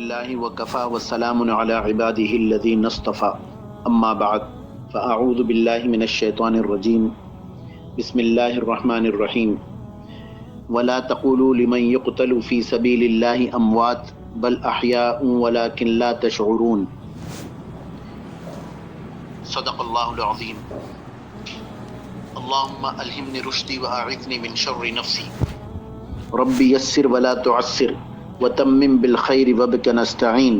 لله وكفى وسلام على عباده الذين اصطفى أما بعد فأعوذ بالله من الشيطان الرجيم بسم الله الرحمن الرحيم ولا تقولوا لمن يقتل في سبيل الله أموات بل أحياء ولكن لا تشعرون صدق الله العظيم اللهم ألهمني رشدي وأعذني من شر نفسي ربي يسر ولا تعسر وتمم بالخير وبك نستعين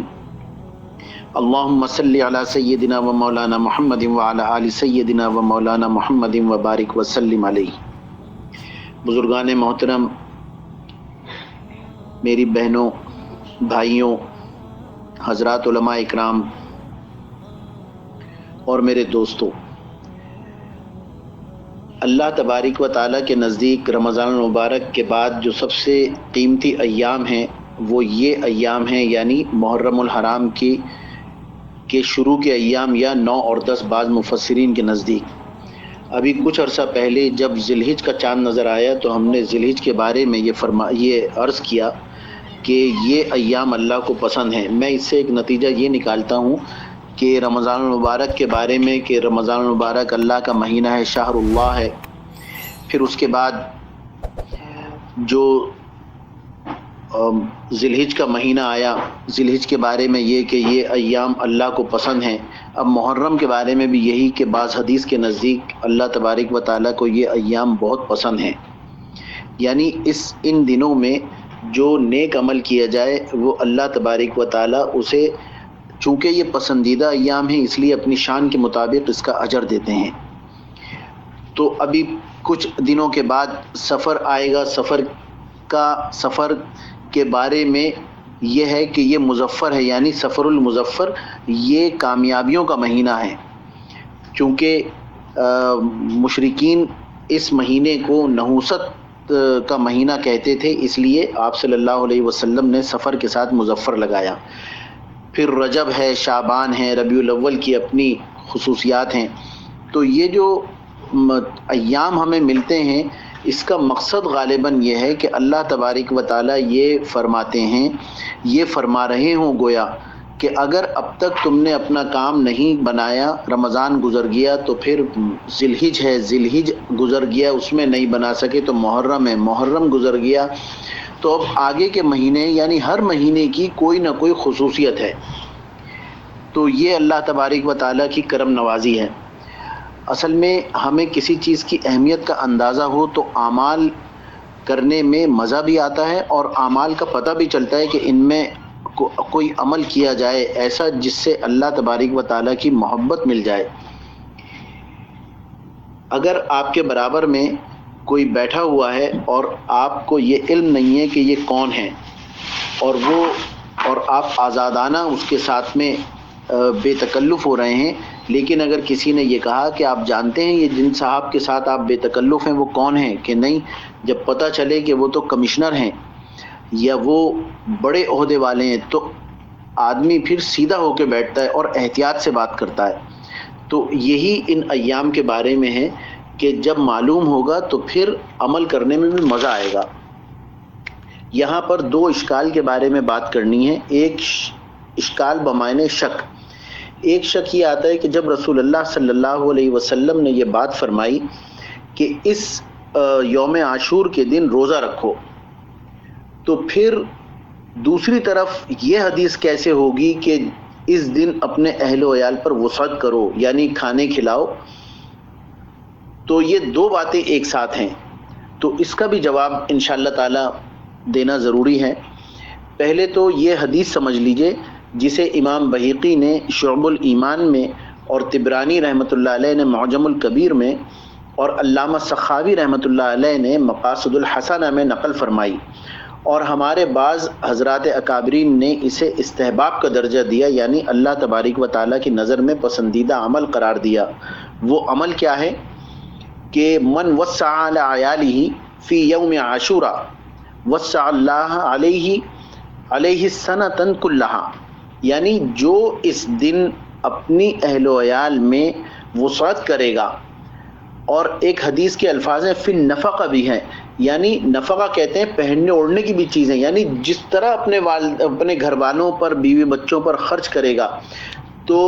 اللهم صل على سيدنا ومولانا محمد وعلى آل سيدنا ومولانا محمد وبارك وسلم علیہ۔ بزرگان محترم، میری بہنوں، بھائیوں، حضرات علماء اکرام اور میرے دوستوں، اللہ تبارک و تعالیٰ کے نزدیک رمضان المبارک کے بعد جو سب سے قیمتی ایام ہیں وہ یہ ایام ہیں، یعنی محرم الحرام کے شروع کے ایام یا 9 اور 10 بعض مفسرین کے نزدیک۔ ابھی کچھ عرصہ پہلے جب ذی الحج کا چاند نظر آیا تو ہم نے ذی الحج کے بارے میں یہ عرض کیا کہ یہ ایام اللہ کو پسند ہیں۔ میں اس سے ایک نتیجہ یہ نکالتا ہوں کہ رمضان المبارک کے بارے میں کہ رمضان المبارک اللہ کا مہینہ ہے، شہر اللہ ہے۔ پھر اس کے بعد جو ذی الحج کا مہینہ آیا، ذی الحج کے بارے میں یہ کہ یہ ایام اللہ کو پسند ہیں۔ اب محرم کے بارے میں بھی یہی کہ بعض حدیث کے نزدیک اللہ تبارک و تعالیٰ کو یہ ایام بہت پسند ہیں، یعنی ان دنوں میں جو نیک عمل کیا جائے وہ اللہ تبارک و تعالیٰ اسے، چونکہ یہ پسندیدہ ایام ہیں اس لیے اپنی شان کے مطابق اس کا اجر دیتے ہیں۔ تو ابھی کچھ دنوں کے بعد سفر آئے گا، سفر کے بارے میں یہ ہے کہ یہ مظفر ہے، یعنی سفر المظفر، یہ کامیابیوں کا مہینہ ہے۔ چونکہ مشرکین اس مہینے کو نحوست کا مہینہ کہتے تھے، اس لیے آپ صلی اللہ علیہ وسلم نے سفر کے ساتھ مظفر لگایا۔ پھر رجب ہے، شعبان ہے، ربیع الاول کی اپنی خصوصیات ہیں۔ تو یہ جو ایام ہمیں ملتے ہیں اس کا مقصد غالباً یہ ہے کہ اللہ تبارک و تعالیٰ یہ فرماتے ہیں، یہ فرما رہے ہوں گویا کہ اگر اب تک تم نے اپنا کام نہیں بنایا، رمضان گزر گیا تو پھر ذی الحج ہے، ذی الحج گزر گیا اس میں نہیں بنا سکے تو محرم ہے، محرم گزر گیا تو اب آگے کے مہینے یعنی ہر مہینے کی کوئی نہ کوئی خصوصیت ہے۔ تو یہ اللہ تبارک و تعالیٰ کی کرم نوازی ہے۔ اصل میں ہمیں کسی چیز کی اہمیت کا اندازہ ہو تو اعمال کرنے میں مزہ بھی آتا ہے اور اعمال کا پتہ بھی چلتا ہے کہ ان میں کوئی عمل کیا جائے ایسا جس سے اللہ تبارک و تعالیٰ کی محبت مل جائے۔ اگر آپ کے برابر میں کوئی بیٹھا ہوا ہے اور آپ کو یہ علم نہیں ہے کہ یہ کون ہے اور آپ آزادانہ اس کے ساتھ میں بے تکلف ہو رہے ہیں، لیکن اگر کسی نے یہ کہا کہ آپ جانتے ہیں یہ جن صاحب کے ساتھ آپ بے تکلف ہیں وہ کون ہیں، کہ نہیں، جب پتہ چلے کہ وہ تو کمشنر ہیں یا وہ بڑے عہدے والے ہیں تو آدمی پھر سیدھا ہو کے بیٹھتا ہے اور احتیاط سے بات کرتا ہے۔ تو یہی ان ایام کے بارے میں ہے کہ جب معلوم ہوگا تو پھر عمل کرنے میں بھی مزہ آئے گا۔ یہاں پر 2 اشکال کے بارے میں بات کرنی ہے۔ ایک اشکال بمعنی شک، ایک شک یہ آتا ہے کہ جب رسول اللہ صلی اللہ علیہ وسلم نے یہ بات فرمائی کہ اس یوم عاشور کے دن روزہ رکھو، تو پھر دوسری طرف یہ حدیث کیسے ہوگی کہ اس دن اپنے اہل و عیال پر وسعت کرو، یعنی کھانے کھلاؤ؟ تو یہ 2 باتیں ایک ساتھ ہیں، تو اس کا بھی جواب انشاءاللہ تعالی دینا ضروری ہے۔ پہلے تو یہ حدیث سمجھ لیجئے جسے امام بہیقی نے شعب الایمان میں اور طبرانی رحمۃ اللہ علیہ نے معجم الکبیر میں اور علامہ سخاوی رحمۃ اللہ علیہ نے مقاصد الحسنہ میں نقل فرمائی، اور ہمارے بعض حضرات اکابرین نے اسے استحباب کا درجہ دیا، یعنی اللہ تبارک و تعالیٰ کی نظر میں پسندیدہ عمل قرار دیا۔ وہ عمل کیا ہے کہ من وسع علی عیالہ فی یوم عاشورا وسع اللہ علیہ السنۃ کلہا، یعنی جو اس دن اپنی اہل و عیال میں وسعت کرے گا، اور ایک حدیث کے الفاظ ہیں فی النفقہ بھی ہیں یعنی نفقہ کہتے ہیں پہننے اوڑھنے کی بھی چیزیں، یعنی جس طرح اپنے گھر والوں پر، بیوی بچوں پر خرچ کرے گا تو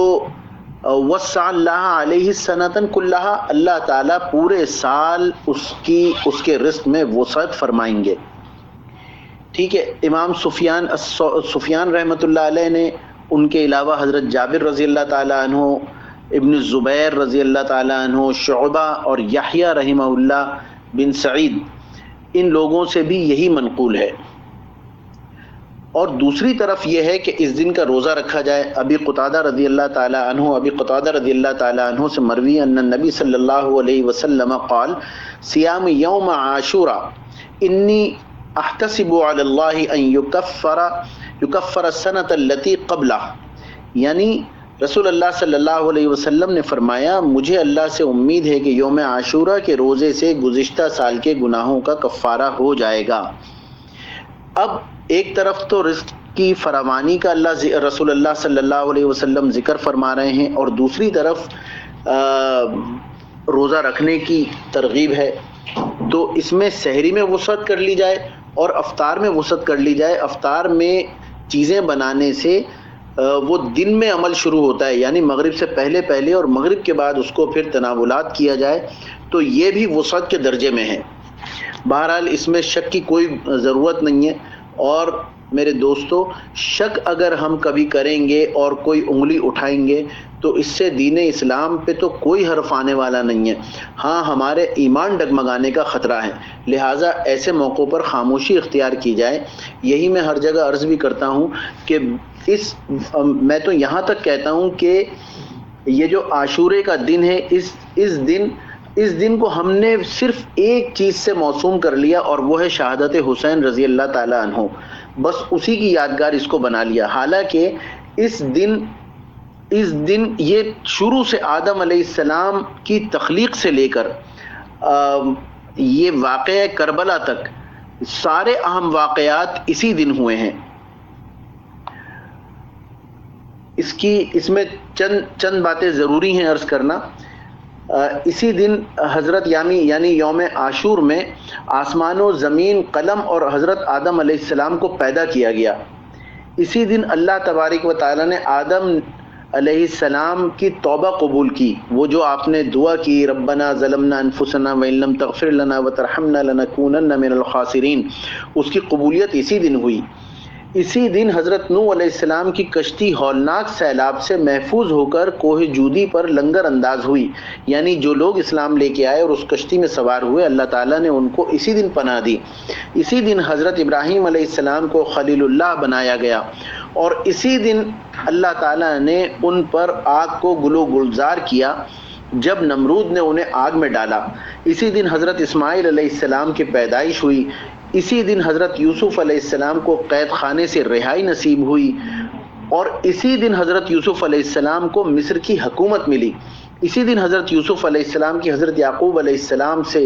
وسع اللہ علیہ سنتن کلہا، اللہ تعالیٰ پورے سال اس کے رزق میں وسعت فرمائیں گے. ٹھیک ہے. امام سفیان رحمۃ اللہ علیہ نے، ان کے علاوہ حضرت جابر رضی اللہ تعالیٰ عنہ، ابن زبیر رضی اللہ تعالیٰ عنہ، شعبہ اور یحییٰ رحمہ اللہ بن سعید، ان لوگوں سے بھی یہی منقول ہے. اور دوسری طرف یہ ہے کہ اس دن کا روزہ رکھا جائے. ابی قتادہ رضی اللہ تعالیٰ عنہ سے مروی ان النبی صلی اللہ علیہ وسلم قال صیام یوم عاشوراء انی احتسب علی اللہ ان یکفر السنۃ التي قبلہ، یعنی رسول اللہ صلی اللہ علیہ وسلم نے فرمایا مجھے اللہ سے امید ہے کہ یوم عاشوراء کے روزے سے گزشتہ سال کے گناہوں کا کفارہ ہو جائے گا. اب ایک طرف تو رزق کی فراوانی کا رسول اللہ صلی اللہ علیہ وسلم ذکر فرما رہے ہیں، اور دوسری طرف روزہ رکھنے کی ترغیب ہے. تو اس میں سحری میں وسعت کر لی جائے اور افطار میں وسعت کر لی جائے. افطار میں چیزیں بنانے سے وہ دن میں عمل شروع ہوتا ہے، یعنی مغرب سے پہلے اور مغرب کے بعد اس کو پھر تناولات کیا جائے، تو یہ بھی وسعت کے درجے میں ہے. بہرحال اس میں شک کی کوئی ضرورت نہیں ہے. اور میرے دوستو، شک اگر ہم کبھی کریں گے اور کوئی انگلی اٹھائیں گے تو اس سے دین اسلام پہ تو کوئی حرف آنے والا نہیں ہے. ہاں، ہمارے ایمان ڈگمگانے کا خطرہ ہے، لہٰذا ایسے موقعوں پر خاموشی اختیار کی جائے. یہی میں ہر جگہ عرض بھی کرتا ہوں کہ میں تو یہاں تک کہتا ہوں کہ یہ جو عاشورے کا دن ہے، اس دن کو ہم نے صرف ایک چیز سے موسوم کر لیا، اور وہ ہے شہادت حسین رضی اللہ تعالیٰ عنہ. بس اسی کی یادگار اس کو بنا لیا. حالانکہ اس دن یہ شروع سے آدم علیہ السلام کی تخلیق سے لے کر یہ واقعہ کربلا تک سارے اہم واقعات اسی دن ہوئے ہیں. اس میں چند باتیں ضروری ہیں عرض کرنا. اسی دن حضرت یعنی یوم عاشور میں آسمان و زمین، قلم اور حضرت آدم علیہ السلام کو پیدا کیا گیا. اسی دن اللہ تبارک و تعالیٰ نے آدم علیہ السلام کی توبہ قبول کی. وہ جو آپ نے دعا کی ربنا ظلمنا انفسنا وان لم تغفر لنا وترحمنا لنکونن من الخاسرین، اس کی قبولیت اسی دن ہوئی. اسی دن حضرت نوح علیہ السلام کی کشتی ہولناک سیلاب سے محفوظ ہو کر کوہ جودی پر لنگر انداز ہوئی. یعنی جو لوگ اسلام لے کے آئے اور اس کشتی میں سوار ہوئے، اللہ تعالیٰ نے ان کو اسی دن پناہ دی. اسی دن حضرت ابراہیم علیہ السلام کو خلیل اللہ بنایا گیا، اور اسی دن اللہ تعالیٰ نے ان پر آگ کو گلو گلزار کیا جب نمرود نے انہیں آگ میں ڈالا. اسی دن حضرت اسماعیل علیہ السلام کی پیدائش ہوئی. اسی دن حضرت یوسف علیہ السلام کو قید خانے سے رہائی نصیب ہوئی، اور اسی دن حضرت یوسف علیہ السلام کو مصر کی حکومت ملی. اسی دن حضرت یوسف علیہ السلام کی حضرت یعقوب علیہ السلام سے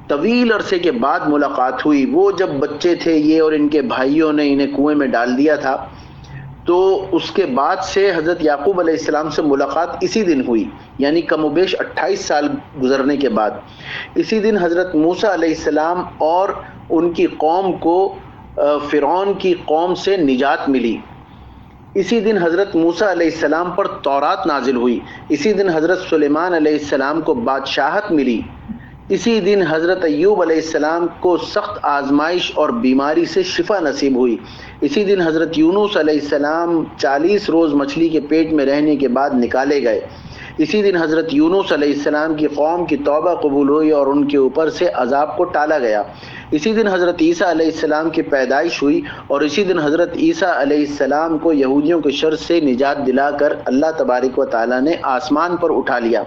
طویل عرصے کے بعد ملاقات ہوئی. وہ جب بچے تھے یہ اور ان کے بھائیوں نے انہیں کنویں میں ڈال دیا تھا، تو اس کے بعد سے حضرت یعقوب علیہ السلام سے ملاقات اسی دن ہوئی، یعنی کم و بیش 28 سال گزرنے کے بعد. اسی دن حضرت موسیٰ علیہ السلام اور ان کی قوم کو فرعون کی قوم سے نجات ملی. اسی دن حضرت موسیٰ علیہ السلام پر تورات نازل ہوئی. اسی دن حضرت سلیمان علیہ السلام کو بادشاہت ملی. اسی دن حضرت ایوب علیہ السلام کو سخت آزمائش اور بیماری سے شفا نصیب ہوئی. اسی دن حضرت یونس علیہ السلام 40 روز مچھلی کے پیٹ میں رہنے کے بعد نکالے گئے. اسی دن حضرت یونس علیہ السلام کی قوم کی توبہ قبول ہوئی اور ان کے اوپر سے عذاب کو ٹالا گیا. اسی دن حضرت عیسیٰ علیہ السلام کی پیدائش ہوئی، اور اسی دن حضرت عیسیٰ علیہ السلام کو یہودیوں کے شر سے نجات دلا کر اللہ تبارک و تعالیٰ نے آسمان پر اٹھا لیا.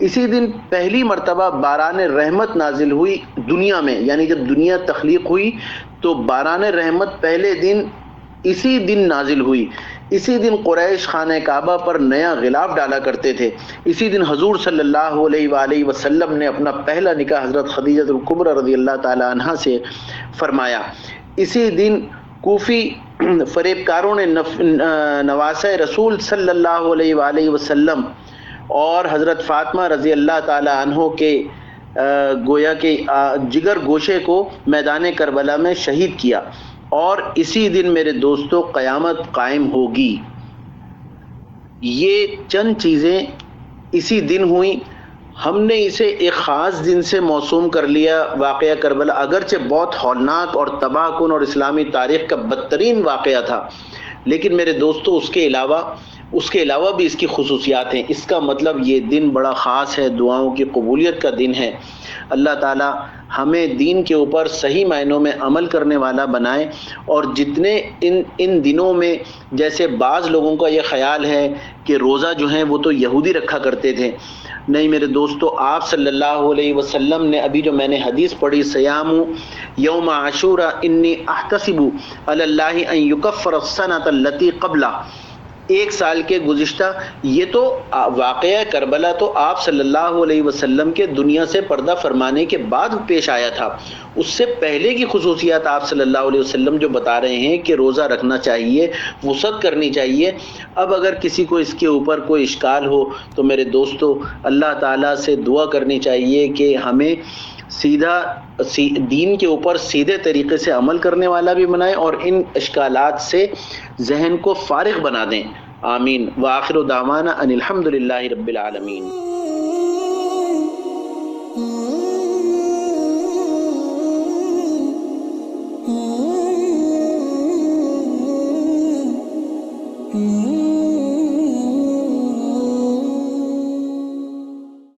اسی دن پہلی مرتبہ باران رحمت نازل ہوئی دنیا میں، یعنی جب دنیا تخلیق ہوئی تو باران رحمت پہلے دن اسی دن نازل ہوئی. اسی دن قریش خانہ کعبہ پر نیا غلاف ڈالا کرتے تھے. اسی دن حضور صلی اللہ علیہ وآلہ وسلم نے اپنا پہلا نکاح حضرت خدیجہ الکبریٰ رضی اللہ تعالی عنہا سے فرمایا. اسی دن کوفی فریب کاروں نے نواسہ رسول صلی اللہ علیہ وآلہ وسلم اور حضرت فاطمہ رضی اللہ تعالی عنہ کے گویا کہ جگر گوشے کو میدان کربلا میں شہید کیا، اور اسی دن میرے دوستو قیامت قائم ہوگی۔ یہ چند چیزیں اسی دن ہوئیں۔ ہم نے اسے ایک خاص دن سے موسوم کر لیا واقعہ کربلا، اگرچہ بہت ہولناک اور تباہ کن اور اسلامی تاریخ کا بدترین واقعہ تھا، لیکن میرے دوستو اس کے علاوہ بھی اس کی خصوصیات ہیں۔ اس کا مطلب یہ دن بڑا خاص ہے، دعاؤں کی قبولیت کا دن ہے۔ اللہ تعالی ہمیں دین کے اوپر صحیح معنوں میں عمل کرنے والا بنائے، اور جتنے ان دنوں میں، جیسے بعض لوگوں کا یہ خیال ہے کہ روزہ جو ہیں وہ تو یہودی رکھا کرتے تھے، نہیں میرے دوستو، آپ صلی اللہ علیہ وسلم نے ابھی جو میں نے حدیث پڑھی، سیام یوم عاشورا انی احتسب علی اللہ ان یکفر السنۃ التی قبلہ، ایک سال کے گزشتہ، یہ تو واقعہ کربلا تو آپ صلی اللہ علیہ وسلم کے دنیا سے پردہ فرمانے کے بعد پیش آیا تھا۔ اس سے پہلے کی خصوصیات آپ صلی اللہ علیہ وسلم جو بتا رہے ہیں کہ روزہ رکھنا چاہیے، وسعت کرنی چاہیے۔ اب اگر کسی کو اس کے اوپر کوئی اشکال ہو تو میرے دوستو اللہ تعالیٰ سے دعا کرنی چاہیے کہ ہمیں دین کے اوپر سیدھے طریقے سے عمل کرنے والا بھی بنائے، اور ان اشکالات سے ذہن کو فارغ بنا دیں۔ آمین۔ وآخر دعوانا ان الحمد للہ رب العالمین۔